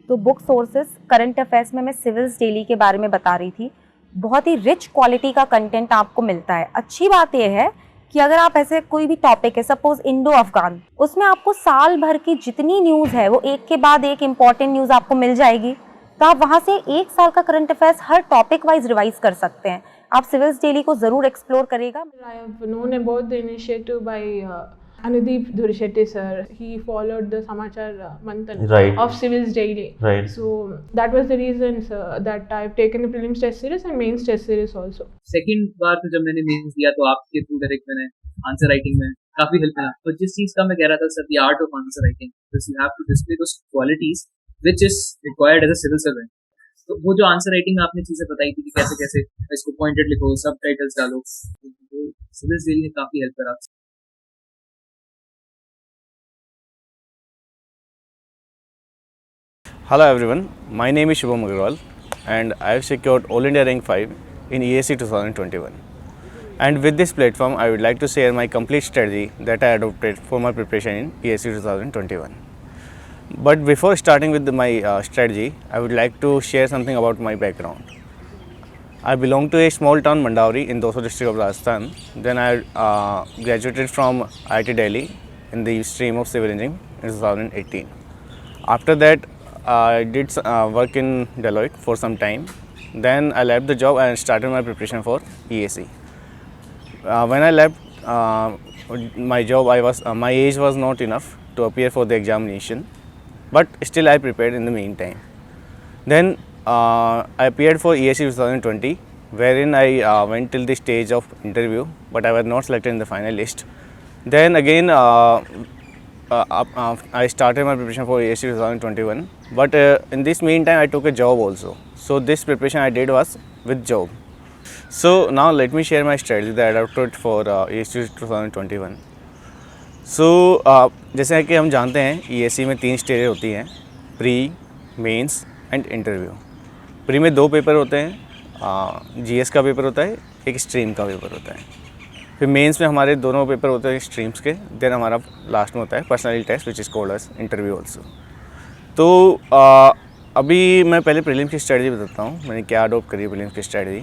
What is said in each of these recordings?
तो book sources current affairs में मैं सिविल्स डेली के बारे में बता रही थी। बहुत ही रिच क्वालिटी का कंटेंट आपको मिलता है। अच्छी बात यह है कि अगर आप ऐसे कोई भी टॉपिक है, सपोज इंडो अफगान, उसमें आपको साल भर की जितनी न्यूज़ है वो एक के बाद एक इम्पॉर्टेंट न्यूज़ आपको मिल जाएगी। तो आप वहाँ से एक साल का करंट अफेयर्स हर टॉपिक वाइज रिवाइज कर सकते हैं। आप सिविल्स डेली को ज़रूर एक्सप्लोर करेगा। I have known about the initiative by Anudeep Dhurishetty sir. He followed the Samachar Manthan of Civils Daily. Right. So that was the reason, sir, that I've taken the prelims test series and mains test series also. Second बार तो जब मैंने mains दिया तो आपके through direct मैंने answer writing में काफी हेल्प मिला। तो जिस चीज का मैं कह रहा था sir, the art of answer writing, because you have to display those qualities which is required as a civil servant. तो वो जो आंसर राइटिंग में आपने चीजें बताई थी कि कैसे कैसे इसको पॉइंटेड लिखो, सब टाइटल्स डालो, तो सिविल्स डेली ने काफी हेल्प करा। Hello everyone, my name is Shubham Agarwal and I have secured All India Rank 5 in ESC 2021. And with this platform, I would like to share my complete strategy that I adopted for my preparation in ESC 2021. But before starting with my strategy, I would like to share something about my background. I belong to a small town Mandauri in Dosa district of Rajasthan. Then I graduated from IIT Delhi in the stream of civil engineering in 2018. After that, I did work in Deloitte for some time. Then I left the job and started my preparation for ESC. When I left my job, my age was not enough to appear for the examination, but still I prepared in the meantime. Then I appeared for ESC 2020, wherein I went till the stage of interview, but I was not selected in the final list. Then again, I started my preparation for ESC 2021, but in this meantime I took a job also. So this preparation I did was with job. So now let me share my strategy that I adopted for ESC 2021. So जैसे कि हम जानते हैं ESC में 3 stages होती हैं, pre, mains and interview. Pre में 2 paper होते हैं, जीएस का पेपर होता है, एक स्ट्रीम का पेपर होता है। फिर मेंस में हमारे दोनों पेपर होते हैं स्ट्रीम्स के। देन हमारा लास्ट में होता है personality test which is called as interview also. तो अभी मैं पहले प्रीलिम्स की स्ट्रेटजी बताता हूँ, मैंने क्या अडोप्ट करी प्रीलिम्स की स्ट्रेटजी।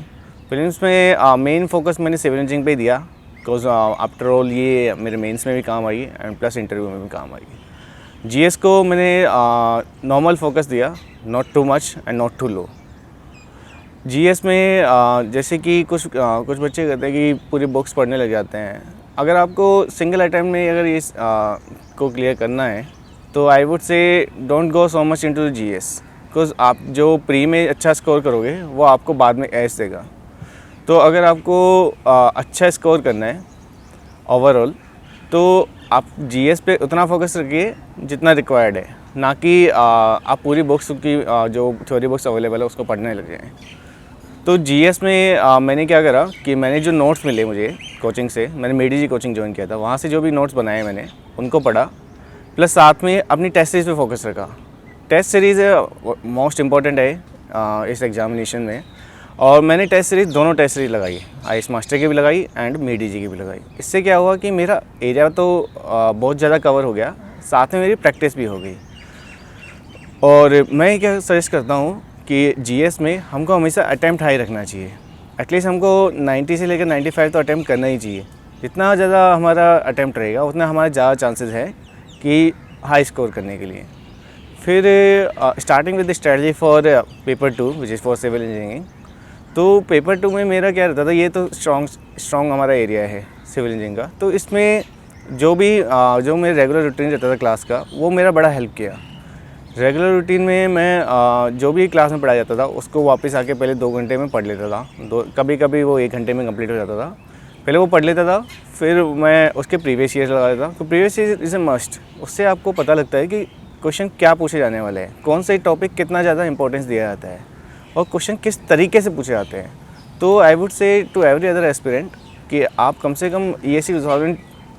प्रीलिम्स में मेन फोकस मैंने सिविल इंजीनियरिंग पे दिया, बिकॉज आफ्टर ऑल ये मेरे मेंस में भी काम आई एंड प्लस इंटरव्यू में भी काम आई। जीएस को मैंने नॉर्मल फोकस दिया, not too much and not too low. GS में जैसे कि कुछ बच्चे कहते हैं कि पूरी बुक्स पढ़ने लग जाते हैं। अगर आपको सिंगल अटैम्प्ट में अगर इस को क्लियर करना है तो आई वुड से don't go so much into the GS, because आप जो प्री में अच्छा स्कोर करोगे वो आपको बाद में एस देगा। तो अगर आपको अच्छा स्कोर करना है ओवरऑल तो आप जीएस पे उतना फोकस रखिए जितना रिक्वायर्ड है, ना कि आप पूरी बुक्स की जो थ्योरी बुक्स अवेलेबल है उसको पढ़ने लग जाएँ। तो जीएस में मैंने क्या करा कि मैंने जो नोट्स मिले मुझे कोचिंग से, मैंने मेडी जी कोचिंग ज्वाइन किया था, वहाँ से जो भी नोट्स बनाए मैंने उनको पढ़ा, प्लस साथ में अपनी टेस्ट सीरीज़ पे फोकस रखा। टेस्ट सीरीज़ मोस्ट इम्पॉर्टेंट है इस एग्जामिनेशन में, और मैंने टेस्ट सीरीज़ दोनों टेस्ट सीरीज़ लगाई, आईएएस मास्टर की भी लगाई एंड मेडी जी की भी लगाई। इससे क्या हुआ कि मेरा एरिया तो बहुत ज़्यादा कवर हो गया, साथ में मेरी प्रैक्टिस भी हो गई। और मैं क्या सजेस्ट करता हूँ कि जीएस में हमको हमेशा अटैम्प्ट हाई रखना चाहिए। एटलीस्ट हमको 90 से लेकर 95 तो अटैम्प्ट करना ही चाहिए। जितना ज़्यादा हमारा अटैम्प्ट रहेगा उतना हमारा ज़्यादा चांसेस है कि हाई स्कोर करने के लिए। फिर starting with the strategy for paper 2 which is for civil engineering. तो पेपर 2 में मेरा क्या रहता था, ये तो स्ट्रॉन्ग हमारा एरिया है सिविल इंजीनियरिंग का, तो इसमें जो मेरा रेगुलर रूटीन रहता था क्लास का वो मेरा बड़ा हेल्प किया। रेगुलर रूटीन में मैं जो भी क्लास में पढ़ाया जाता था उसको वापस आके पहले 2 घंटे में पढ़ लेता था। कभी कभी वो 1 घंटे में कंप्लीट हो जाता था। पहले वो पढ़ लेता था, फिर मैं उसके प्रीवियस ईयर लगा देता। तो previous year is a must, उससे आपको पता लगता है कि क्वेश्चन क्या पूछे जाने वाले हैं, कौन से टॉपिक कितना ज़्यादा इंपॉर्टेंस दिया जाता है और क्वेश्चन किस तरीके से पूछे जाते हैं। तो I would say to every other aspirant कि आप कम से कम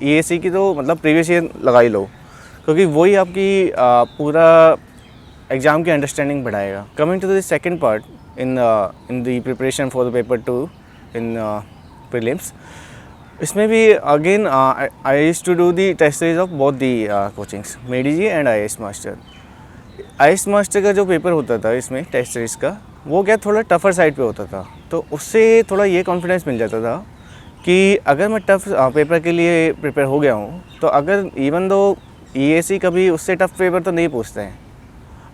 ESC की तो मतलब प्रीवियस ईयर लगा ही लो, क्योंकि वही आपकी पूरा एग्ज़ाम की अंडरस्टैंडिंग बढ़ाएगा। Coming to the second part in the preparation for the paper 2 in prelims, इसमें भी again I used to do the test series of both the coachings, Made Easy and IAS Master. IAS Master का जो paper होता था इसमें test series का, वो क्या थोड़ा टफ़र साइड पे होता था, तो उससे थोड़ा ये कॉन्फिडेंस मिल जाता था कि अगर मैं टफ़ पेपर के लिए प्रिपेयर हो गया हूँ, तो अगर इवन दो EAC कभी उससे टफ़ पेपर तो नहीं पूछते हैं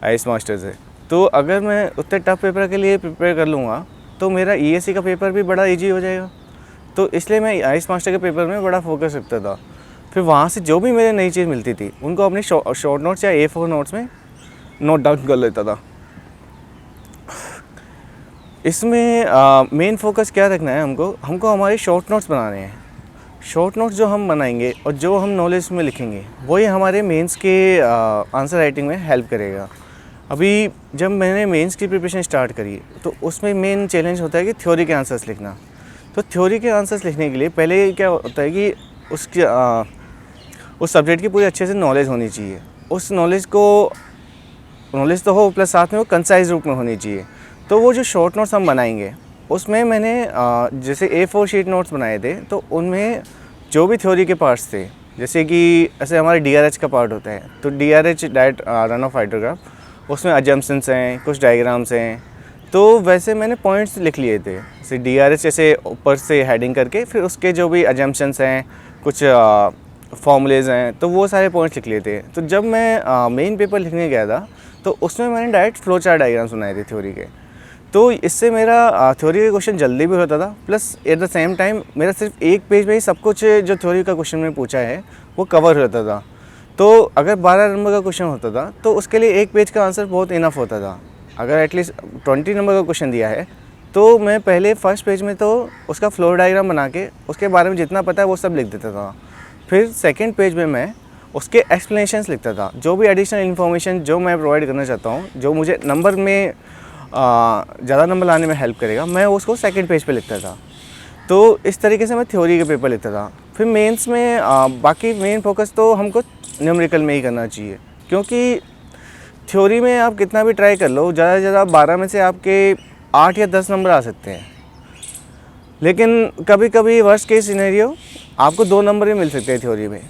आइस मास्टर से, तो अगर मैं उतने टफ़ पेपर के लिए प्रिपेयर कर लूँगा तो मेरा EAC का पेपर भी बड़ा ईजी हो जाएगा। तो इसलिए मैं आइस मास्टर के पेपर में बड़ा फोकस रखता था। फिर वहाँ से जो भी मेरे नई चीज़ मिलती थी उनको अपने शॉर्ट नोट्स या A4 नोट्स में नोट डाउन कर लेता था। इसमें मेन फोकस क्या रखना है, हमको हमारे शॉर्ट नोट्स बनाने हैं। शॉर्ट नोट्स जो हम बनाएंगे और जो हम नॉलेज में लिखेंगे वही हमारे मेंस के आंसर राइटिंग में हेल्प करेगा। अभी जब मैंने मेंस की प्रिपरेशन स्टार्ट करी तो उसमें मेन चैलेंज होता है कि थ्योरी के आंसर्स लिखना। तो थ्योरी के आंसर्स लिखने के लिए पहले क्या होता है कि उसकी उस सब्जेक्ट की पूरी अच्छे से नॉलेज होनी चाहिए। उस नॉलेज तो हो प्लस साथ में वो कंसाइज रूप में होनी चाहिए। तो वो जो शॉर्ट नोट्स हम बनाएंगे उसमें मैंने जैसे A4 शीट नोट्स बनाए थे, तो उनमें जो भी थ्योरी के पार्ट्स थे, जैसे कि ऐसे हमारे DRH का पार्ट होता है, तो DRH direct run of hydrograph, उसमें अजम्पशंस हैं, कुछ डायग्राम्स हैं, तो वैसे मैंने पॉइंट्स लिख लिए थे। जैसे DRH ऐसे ऊपर से हेडिंग करके फिर उसके जो भी अजम्पशंस हैं, कुछ फॉर्मूलेज हैं, तो वो सारे पॉइंट्स लिख लिए थे। तो जब मैं मेन पेपर लिखने गया था तो उसमें मैंने डायरेक्ट फ्लो चार्ट डायग्राम्स बनाए थे थ्योरी के। तो इससे मेरा थ्योरी के क्वेश्चन जल्दी भी होता था, plus at the same time मेरा सिर्फ एक पेज में ही सब कुछ जो थ्योरी का क्वेश्चन में पूछा है वो कवर होता था। तो अगर 12 नंबर का क्वेश्चन होता था तो उसके लिए एक पेज का आंसर बहुत इनफ होता था। अगर एटलीस्ट 20 नंबर का क्वेश्चन दिया है तो मैं पहले फर्स्ट पेज में तो उसका फ्लो डायग्राम बना के उसके बारे में जितना पता है वो सब लिख देता था। फिर सेकेंड पेज में मैं उसके एक्सप्लेनेशंस लिखता था, जो भी एडिशनल इन्फॉर्मेशन जो मैं प्रोवाइड करना चाहता हूँ, जो मुझे नंबर में ज़्यादा नंबर लाने में हेल्प करेगा, मैं उसको सेकंड पेज पे लिखता था। तो इस तरीके से मैं थ्योरी के पेपर लिखता था। फिर मेंस में बाकी मेन फोकस तो हमको न्यूमेरिकल में ही करना चाहिए, क्योंकि थ्योरी में आप कितना भी ट्राई कर लो, ज़्यादा से ज़्यादा 12 में से आपके 8 या 10 नंबर आ सकते हैं। लेकिन कभी कभी वर्स्ट केस सिनेरियो आपको 2 नंबर ही मिल सकते हैं थ्योरी में।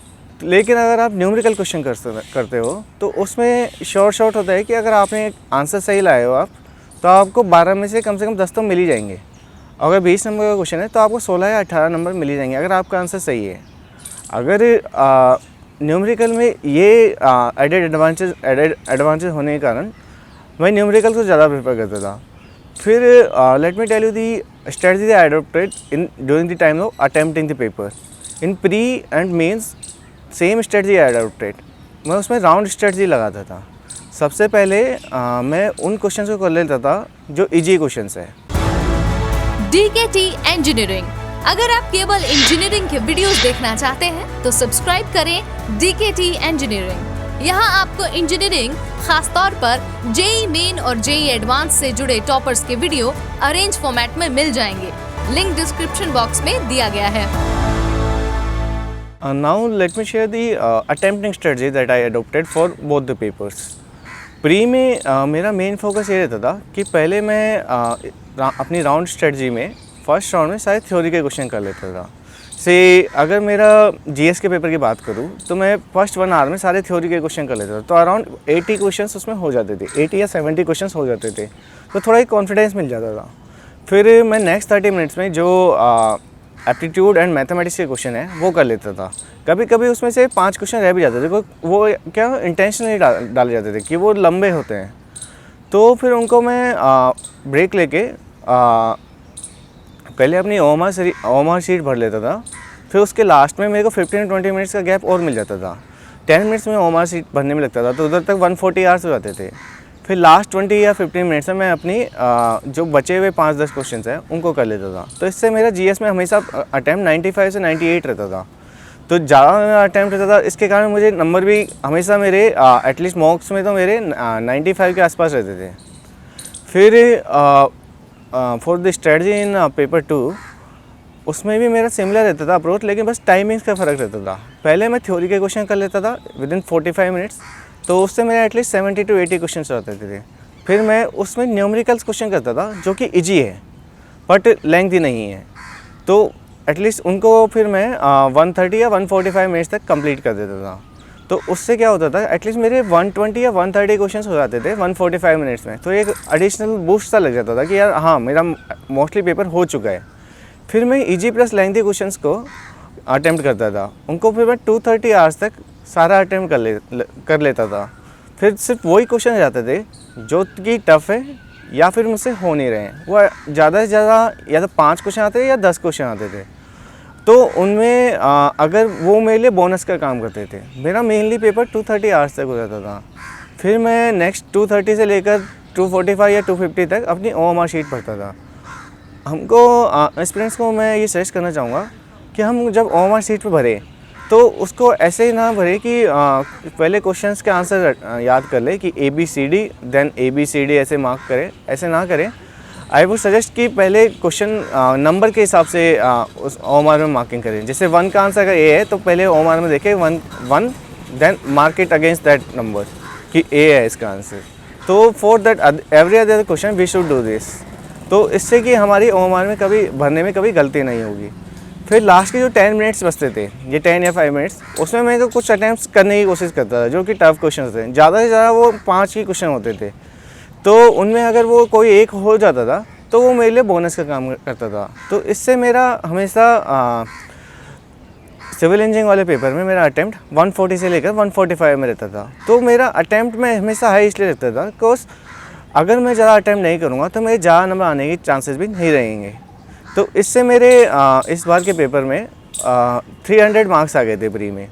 लेकिन अगर आप न्यूमेरिकल क्वेश्चन करते हो तो उसमें शॉर्ट होता है कि अगर आपने आंसर सही लाए हो आप, तो आपको 12 में से कम 10 तो मिल ही जाएंगे। अगर 20 नंबर का क्वेश्चन है तो आपको 16 या 18 नंबर मिल ही जाएंगे अगर आपका आंसर सही है। अगर न्यूमेरिकल में ये एडेड एडवांटेज होने के कारण मैं न्यूमेरिकल को ज़्यादा प्रेफर करता था। फिर let me tell you the strategy that I adopted in during the time of attempting the paper in pre and mains. Same strategy I adopted, मैं उसमें राउंड स्ट्रेटजी लगाता था। सबसे पहले मैं उन क्वेश्चंस को कर लेता था जो इजी क्वेश्चंस है। DKT इंजीनियरिंग, अगर आप केवल इंजीनियरिंग के वीडियोस देखना चाहते हैं तो सब्सक्राइब करें DKT इंजीनियरिंग। यहाँ आपको इंजीनियरिंग, खासतौर पर JEE मेन और JEE एडवांस से जुड़े टॉपर्स के वीडियो अरेंज फॉर्मेट में मिल जाएंगे। लिंक डिस्क्रिप्शन बॉक्स में दिया गया है। Now let me share the attempting strategy that I adopted for both the papers. Pre में मेरा मेन फोकस ये रहता था कि पहले मैं अपनी राउंड स्ट्रेटजी में फर्स्ट राउंड में सारे थ्योरी के क्वेश्चन कर लेता था। से अगर मेरा GS के पेपर की बात करूँ तो मैं फर्स्ट 1 आवर में सारे थ्योरी के क्वेश्चन कर लेता था, तो अराउंड 80 क्वेश्चंस उसमें हो जाते थे, 80 या 70 क्वेश्चंस हो जाते थे, तो थोड़ा ही कॉन्फिडेंस मिल जाता था। फिर मैं नेक्स्ट 30 मिनट्स में जो एप्टीट्यूड एंड मैथमेटिक्स के क्वेश्चन है वो कर लेता था। कभी कभी उसमें से 5 क्वेश्चन रह भी जाते थे, वो क्या इंटेंशनली डाले जाते थे कि वो लंबे होते हैं, तो फिर उनको मैं ब्रेक लेके पहले अपनी OMR शीट भर लेता था। फिर उसके लास्ट में मेरे को 15-20 मिनट्स का गैप और मिल जाता था। 10 मिनट्स में OMR शीट भरने में लगता था, तो उधर तक 140 आवर्स हो जाते थे। फिर लास्ट 20 या 15 मिनट्स में मैं अपनी जो बचे हुए 5-10 क्वेश्चन हैं उनको कर लेता था। तो इससे मेरा GS में हमेशा अटैम्प्ट 95 से 98 रहता था, तो ज़्यादा अटैम्प्ट रहता था। इसके कारण मुझे नंबर भी हमेशा मेरे एटलीस्ट मॉक्स में तो मेरे 95 के आसपास रहते थे। फिर for the strategy in paper 2 उसमें भी मेरा सिमिलर रहता था अप्रोच, लेकिन बस टाइमिंग्स का फ़र्क रहता था। पहले मैं थ्योरी के क्वेश्चन कर लेता था विदिन 45 मिनट्स, तो उससे मेरे एटलीस्ट 70 to 80 क्वेश्चन रहते थे। फिर मैं उसमें न्यूमेरिकल्स क्वेश्चन करता था जो कि इजी है बट लेंथी नहीं है, तो एटलीस्ट उनको फिर मैं 130 या 145 मिनट्स तक कंप्लीट कर देता था। तो उससे क्या होता था, एटलीस्ट मेरे 120 या 130 क्वेश्चंस हो जाते थे 145 मिनट्स में। तो एक एडिशनल बूस्ट सा लग जाता था कि यार हाँ मेरा मोस्टली पेपर हो चुका है। फिर मैं ईजी प्लस लेंथी क्वेश्चंस को अटैम्प्ट करता था, उनको फिर मैं 230 आवर्स तक सारा अटैम्प्ट कर लेता था। फिर सिर्फ वही क्वेश्चन जाते थे जो कि टफ़ है या फिर मुझसे हो नहीं रहे हैं। वो ज़्यादा से ज़्यादा या तो 5 क्वेश्चन आते थे या 10 क्वेश्चन आते थे। तो उनमें अगर वो मेरे लिए बोनस का काम करते थे। मेरा मेनली पेपर 230 आवर्स तक हो जाता था। फिर मैं नेक्स्ट 230 से लेकर 245 या 250 तक अपनी OMR शीट भरता था। हमको स्टूडेंट्स को मैं ये सजेस्ट करना चाहूँगा कि हम जब OMR शीट पर भरें तो उसको ऐसे ही ना भरे कि पहले क्वेश्चंस के आंसर याद कर ले कि ABCD देन ABCD ऐसे मार्क करें, ऐसे ना करें। आई वुड सजेस्ट कि पहले क्वेश्चन नंबर के हिसाब से उस OMR में मार्किंग करें। जैसे 1 का आंसर अगर A है तो पहले OMR में देखें 1 then mark it against that number कि A है इसका आंसर। तो for that every other question we should do this. तो इससे कि हमारी OMR में कभी भरने में कभी गलती नहीं होगी। फिर लास्ट के जो 10 मिनट्स बचते थे, ये 10 या 5 मिनट्स, उसमें मैं तो कुछ अटैम्प्ट्स करने की कोशिश करता था जो कि टफ क्वेश्चन थे। ज़्यादा से ज़्यादा वो 5 ही क्वेश्चन होते थे। तो उनमें अगर वो कोई एक हो जाता था तो वो मेरे लिए बोनस का काम करता था। तो इससे मेरा हमेशा सिविल इंजीनियरिंग वाले पेपर में मेरा अटैम्प्ट 140 से लेकर 145 में रहता था। तो मेरा अटैम्प्ट में हमेशा हाई इसलिए रहता था बिकॉज अगर मैं ज़्यादा अटैम्प्ट नहीं करूँगा तो मेरे ज़्यादा नंबर आने के चांसेस भी नहीं रहेंगे। तो इससे मेरे इस बार के पेपर में 300 मार्क्स आ गए थे प्री में।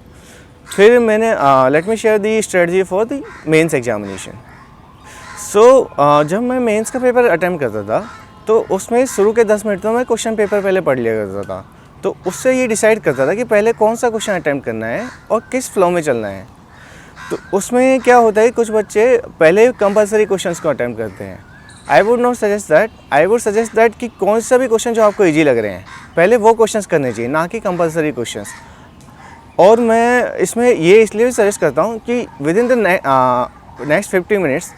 फिर मैंने let me share the strategy for the mains examination. So जब मैं मेंस का पेपर अटैम्प्ट करता था तो उसमें शुरू के 10 मिनट तो मैं क्वेश्चन पेपर पहले पढ़ लिया करता था। तो उससे ये डिसाइड करता था कि पहले कौन सा क्वेश्चन अटैम्प्ट करना है और किस फ्लो में चलना है। तो उसमें क्या होता है, कुछ बच्चे पहले कंपलसरी क्वेश्चंस को अटैम्प्ट करते हैं। I would not suggest that. I would suggest that कि कौन सा भी क्वेश्चन जो आपको ईजी लग रहे हैं पहले वो क्वेश्चंस करने चाहिए, ना कि कंपलसरी क्वेश्चंस। और मैं इसमें ये इसलिए सजेस्ट करता हूँ कि with in the next 50 minutes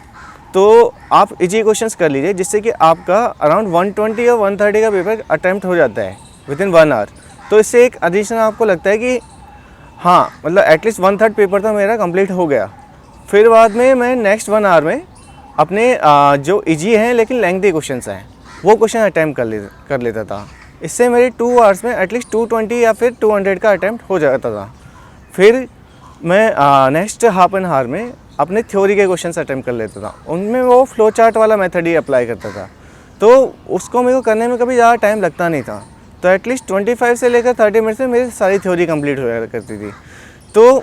तो आप इजी क्वेश्चंस कर लीजिए, जिससे कि आपका अराउंड 120 या 130 का पेपर अटैम्प्ट हो जाता है विद इन 1 आवर। तो इससे एक एडिशनल आपको लगता है कि हाँ मतलब एटलीस्ट 1/3 पेपर तो मेरा कंप्लीट हो गया। फिर बाद में मैं नेक्स्ट 1 आवर में अपने जो इजी हैं लेकिन लेंथी क्वेश्चंस हैं वो क्वेश्चन अटैम्प्ट कर लेता था। इससे मेरे 2 आवर्स में एटलीस्ट 220 या फिर 200 का अटैम्प्ट हो जाता था। फिर मैं नेक्स्ट हाफ एन आवर में अपने थ्योरी के क्वेश्चंस अटैम्प्ट कर लेता था। उनमें वो फ्लो चार्ट वाला मेथड ही अप्लाई करता था। तो उसको मेरे को करने में कभी ज़्यादा टाइम लगता नहीं था। तो एटलीस्ट 25 से लेकर 30 मिनट्स में मेरी सारी थ्योरी कंप्लीट हो जाया करती थी। तो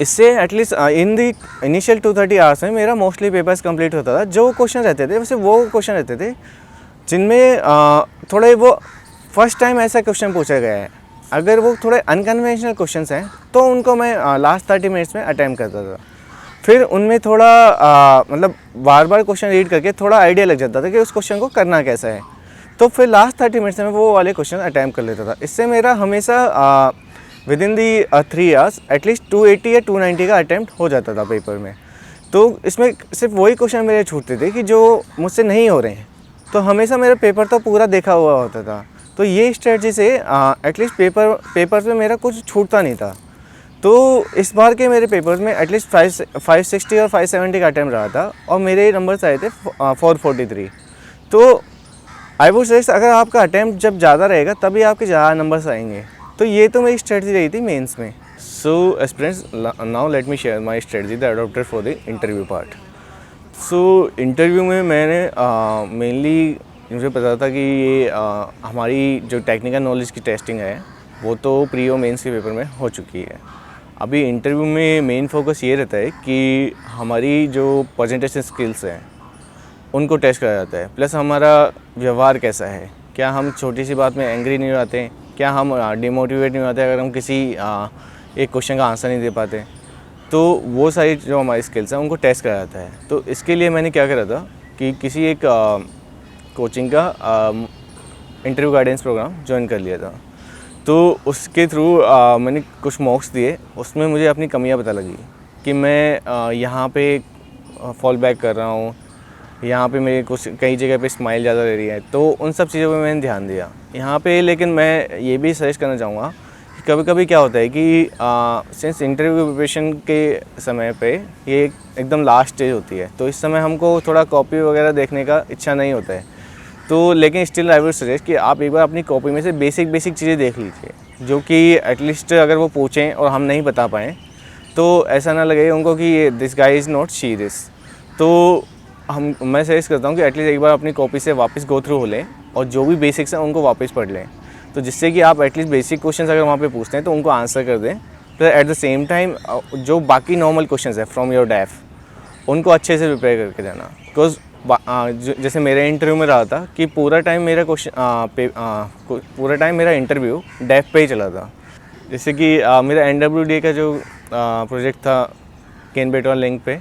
इससे at least in the initial 230 hours में मेरा मोस्टली पेपर्स कंप्लीट होता था। जो क्वेश्चन रहते थे वैसे वो क्वेश्चन रहते थे जिनमें थोड़े वो फर्स्ट टाइम ऐसा क्वेश्चन पूछा गया है। अगर वो थोड़े अनकन्वेंशनल क्वेश्चंस हैं तो उनको मैं लास्ट 30 मिनट्स में अटैम्प्ट करता था। फिर उनमें थोड़ा मतलब बार बार क्वेश्चन रीड करके थोड़ा आइडिया लग जाता था कि उस क्वेश्चन को करना कैसा है। तो फिर लास्ट 30 मिनट्स में वो वाले क्वेश्चन अटैम्प्ट कर लेता था। इससे मेरा हमेशा with in the 3 hours at least 280 या 290 का अटैम्प्ट हो जाता था पेपर में। तो इसमें सिर्फ वही क्वेश्चन मेरे छूटते थे कि जो मुझसे नहीं हो रहे हैं। तो हमेशा मेरा पेपर तो पूरा देखा हुआ होता था। तो ये स्ट्रेटजी से एटलीस्ट पेपर्स में मेरा कुछ छूटता नहीं था। तो इस बार के मेरे पेपर्स में एटलीस्ट 560 और 570 का अटैम्प्ट रहा था और मेरे नंबर्स आए थे 443। तो आई वुड सजेस्ट अगर आपका अटैम्प्ट जब ज़्यादा रहेगा तभी आपके ज़्यादा नंबर्स आएंगे। तो ये तो मेरी स्ट्रेटजी रही थी मेंस में। So aspirants, now let me share my strategy that adopted for the interview part. So interview में मैंने मेनली मुझे पता था कि ये हमारी जो टेक्निकल नॉलेज की टेस्टिंग है वो तो प्री और मेंस के पेपर में हो चुकी है। अभी इंटरव्यू में मेन फोकस ये रहता है कि हमारी जो प्रेजेंटेशन स्किल्स हैं उनको टेस्ट करा जाता है, प्लस हमारा व्यवहार कैसा है, क्या हम छोटी सी बात में एंग्री नहीं हो जाते, क्या हम डिमोटिवेट नहीं होते अगर हम किसी एक क्वेश्चन का आंसर नहीं दे पाते। तो वो सारी जो हमारी स्किल्स हैं उनको टेस्ट करा जाता है। तो इसके लिए मैंने क्या करा था कि किसी एक कोचिंग का इंटरव्यू गाइडेंस प्रोग्राम ज्वाइन कर लिया था। तो उसके थ्रू मैंने कुछ मॉक्स दिए। उसमें मुझे अपनी कमियां पता लगी कि मैं यहाँ पे फॉल बैक कर रहा हूँ, यहाँ पे मेरे कुछ कई जगह पे स्माइल ज़्यादा ले रही है। तो उन सब चीज़ों पे मैंने ध्यान दिया यहाँ पे। लेकिन मैं ये भी सजेस्ट करना चाहूँगा कभी कभी क्या होता है कि सिंस इंटरव्यू प्रिपरेशन के समय पे ये एकदम लास्ट स्टेज होती है, तो इस समय हमको थोड़ा कॉपी वगैरह देखने का इच्छा नहीं होता है। तो लेकिन स्टिल आई वुड सजेस्ट कि आप एक बार अपनी कॉपी में से बेसिक चीज़ें देख लीजिए, जो कि एटलीस्ट अगर वो पूछें और हम नहीं बता पाएँ तो ऐसा ना लगे उनको कि this guy is not serious. तो मैं सजेस्ट करता हूँ कि एटलीस्ट एक बार अपनी कॉपी से वापस गो थ्रू हो लें और जो भी बेसिक्स हैं उनको वापस पढ़ लें, तो जिससे कि आप एटलीस्ट बेसिक क्वेश्चंस अगर वहाँ पे पूछते हैं तो उनको आंसर कर दें। फिर एट द सेम टाइम जो बाकी नॉर्मल क्वेश्चंस है फ्रॉम योर डैफ उनको अच्छे से प्रिपेयर करके जाना। बिकॉज जैसे मेरे इंटरव्यू में रहा था कि पूरा टाइम मेरा इंटरव्यू डैफ पे ही चला था। जैसे कि मेरा NWDA का जो प्रोजेक्ट था कैनबेट लिंक पे,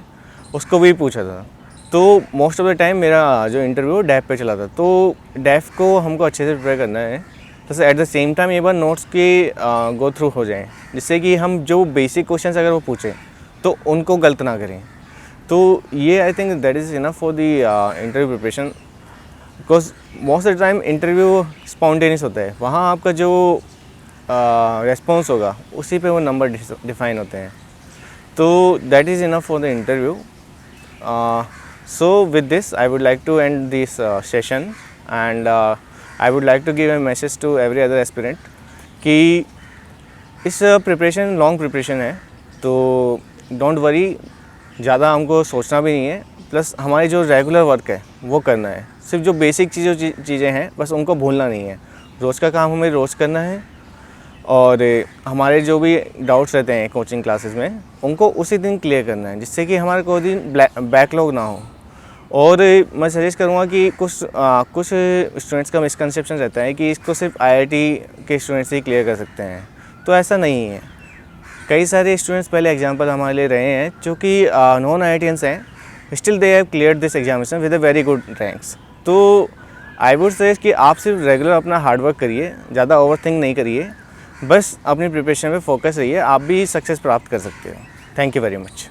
उसको भी पूछा था। तो मोस्ट ऑफ द टाइम मेरा जो इंटरव्यू डैफ पे चला था, तो डैफ को हमको अच्छे से प्रिपेयर करना है। तो एट द सेम टाइम एक बार नोट्स के गो थ्रू हो जाएं, जिससे कि हम जो बेसिक क्वेश्चंस अगर वो पूछें तो उनको गलत ना करें। तो ये I think that is enough for the interview preparation, because most of the time interview spontaneous होता है, वहाँ आपका जो रेस्पॉन्स होगा उसी पे वो नंबर डिफाइन होते हैं। तो that is enough for the interview. So with this I would like to end this session, and I would like to give a message to every other aspirant कि इस preparation long preparation है, तो don't worry, ज़्यादा हमको सोचना भी नहीं है। प्लस हमारी जो रेगुलर वर्क है वो करना है, सिर्फ जो बेसिक चीज़ें हैं बस उनको भूलना नहीं है। रोज़ का काम हमें रोज़ करना है, और हमारे जो भी डाउट्स रहते हैं कोचिंग क्लासेस में उनको उसी दिन क्लियर करना है, जिससे कि हमारे कोई दिन बैकलॉग ना हो। और मैं सजेस्ट करूँगा कि कुछ स्टूडेंट्स का मिसकंसेप्शन रहता है कि इसको सिर्फ IIT के स्टूडेंट्स ही क्लियर कर सकते हैं, तो ऐसा नहीं है। कई सारे स्टूडेंट्स पहले एग्जांपल हमारे लिए रहे हैं जो कि नॉन IITians हैं, still they have cleared this examination with a very good ranks. तो आई वुड सजेस्ट कि आप सिर्फ रेगुलर अपना हार्डवर्क करिए, ज़्यादा ओवरथिंक नहीं करिए, बस अपनी प्रिपरेशन पे फोकस रहिए, आप भी सक्सेस प्राप्त कर सकते हो। Thank you very much.